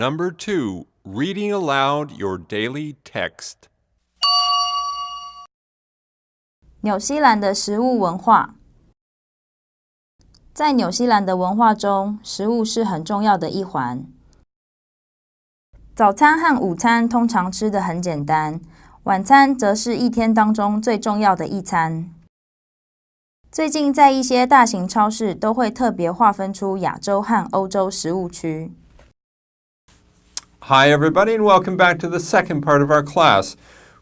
Number 2, reading aloud your daily text. 纽西兰的食物文化。在纽西兰的文化中，食物是很重要的一环。早餐和午餐通常吃得很简单，晚餐则是一天当中最重要的一餐。最近在一些大型超市都会特别划分出亚洲和欧洲食物区。Hi everybody and welcome back to the second part of our class.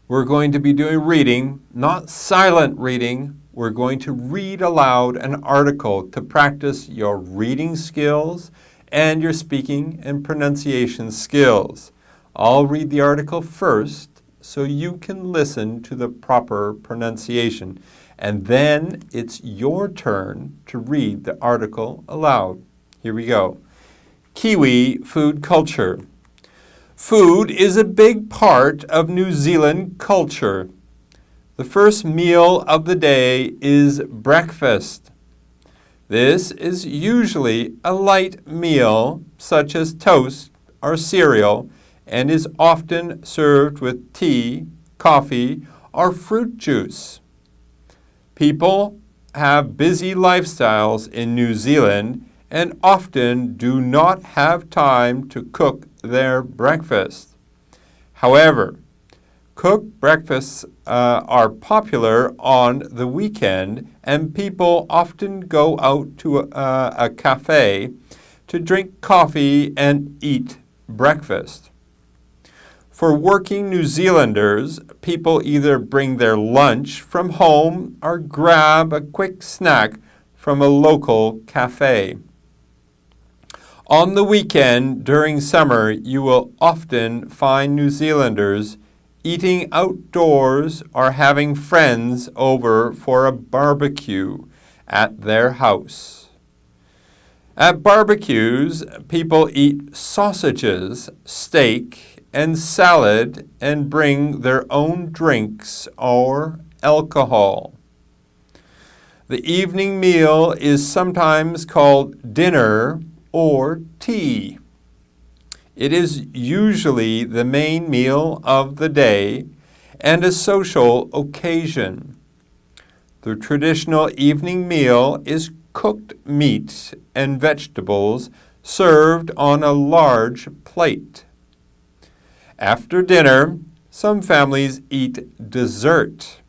We're going to be doing reading, not silent reading. We're going to read aloud an article to practice your reading skills and your speaking and pronunciation skills. I'll read the article first so you can listen to the proper pronunciation. And then it's your turn to read the article aloud. Here we go. Kiwi food culture. Food is a big part of New Zealand culture. The first meal of the day is breakfast. This is usually a light meal, such as toast or cereal, and is often served with tea, coffee, or fruit juice. People have busy lifestyles in New Zealand and often do not have time to cook their breakfast. However, cooked breakfasts are popular on the weekend, and people often go out to a cafe to drink coffee and eat breakfast. For working New Zealanders, people either bring their lunch from home or grab a quick snack from a local cafe. On the weekend during summer, you will often find New Zealanders eating outdoors or having friends over for a barbecue at their house. At barbecues, people eat sausages, steak, and salad and bring their own drinks or alcohol. The evening meal is sometimes called dinner or tea. It is usually the main meal of the day and a social occasion. The traditional evening meal is cooked meat and vegetables served on a large plate. After dinner, some families eat dessert.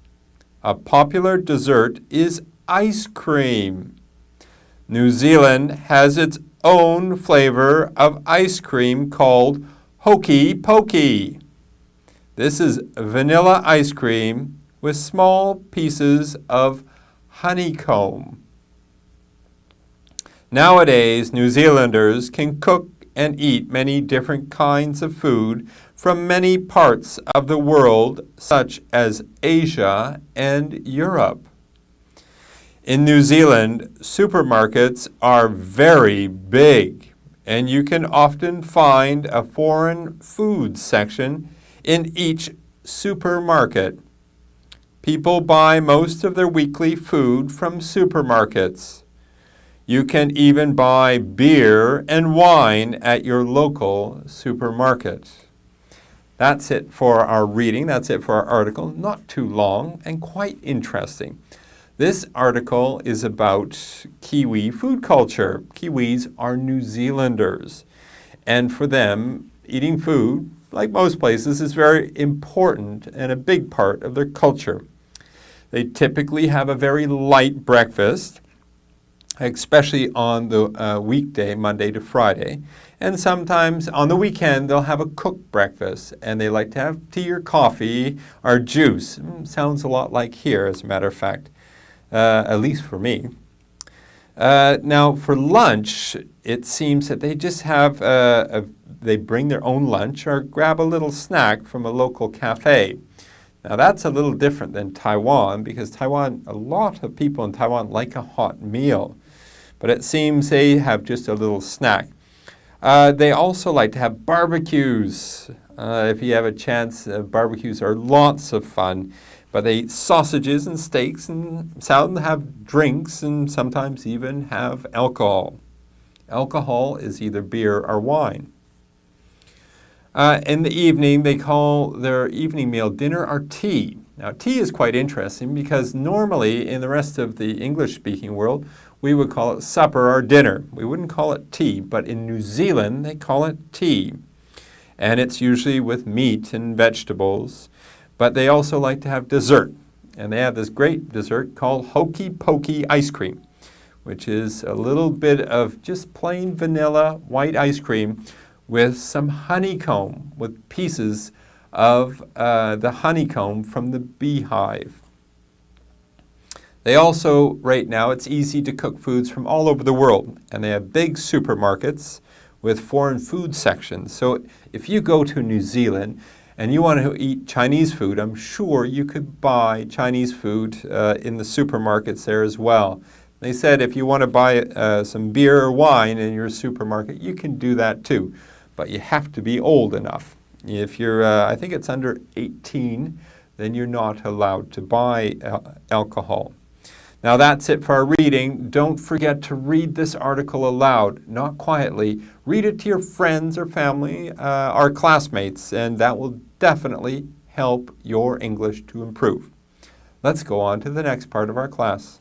A popular dessert is ice cream. New Zealand has its own flavor of ice cream called hokey pokey. This is vanilla ice cream with small pieces of honeycomb. Nowadays, New Zealanders can cook and eat many different kinds of food from many parts of the world, such as Asia and Europe. In New Zealand, supermarkets are very big, and you can often find a foreign food section in each supermarket. People buy most of their weekly food from supermarkets. You can even buy beer and wine at your local supermarket. That's it for our reading. That's it for our article. Not too long and quite interesting. This article is about Kiwi food culture. Kiwis are New Zealanders. And for them, eating food, like most places, is very important and a big part of their culture. They typically have a very light breakfast, especially on the weekday, Monday to Friday. And sometimes on the weekend, they'll have a cooked breakfast, and they like to have tea or coffee or juice. Sounds a lot like here, as a matter of fact. At least for me. Now, for lunch, it seems that they just have, they bring their own lunch or grab a little snack from a local cafe. Now, that's a little different than Taiwan, because Taiwan, a lot of people in Taiwan like a hot meal. But it seems they have just a little snack. They also like to have barbecues. If you have a chance, barbecues are lots of fun. But they eat sausages and steaks and salad and have drinks and sometimes even have alcohol. Alcohol is either beer or wine. In the evening, they call their evening meal dinner or tea. Now, tea is quite interesting because normally in the rest of the English-speaking world, we would call it supper or dinner. We wouldn't call it tea, but in New Zealand, they call it tea. And it's usually with meat and vegetables. But they also like to have dessert. And they have this great dessert called hokey pokey ice cream, which is a little bit of just plain vanilla white ice cream with some honeycomb, with pieces of the honeycomb from the beehive. They also, right now, it's easy to cook foods from all over the world, and they have big supermarkets with foreign food sections. So if you go to New Zealand and you want to eat Chinese food, I'm sure you could buy Chinese food in the supermarkets there as well. They said if you want to buy some beer or wine in your supermarket, you can do that too, but you have to be old enough. If you're, I think it's under 18, then you're not allowed to buy alcohol. Now that's it for our reading. Don't forget to read this article aloud, not quietly. Read it to your friends or family or classmates, and that will definitely help your English to improve. Let's go on to the next part of our class.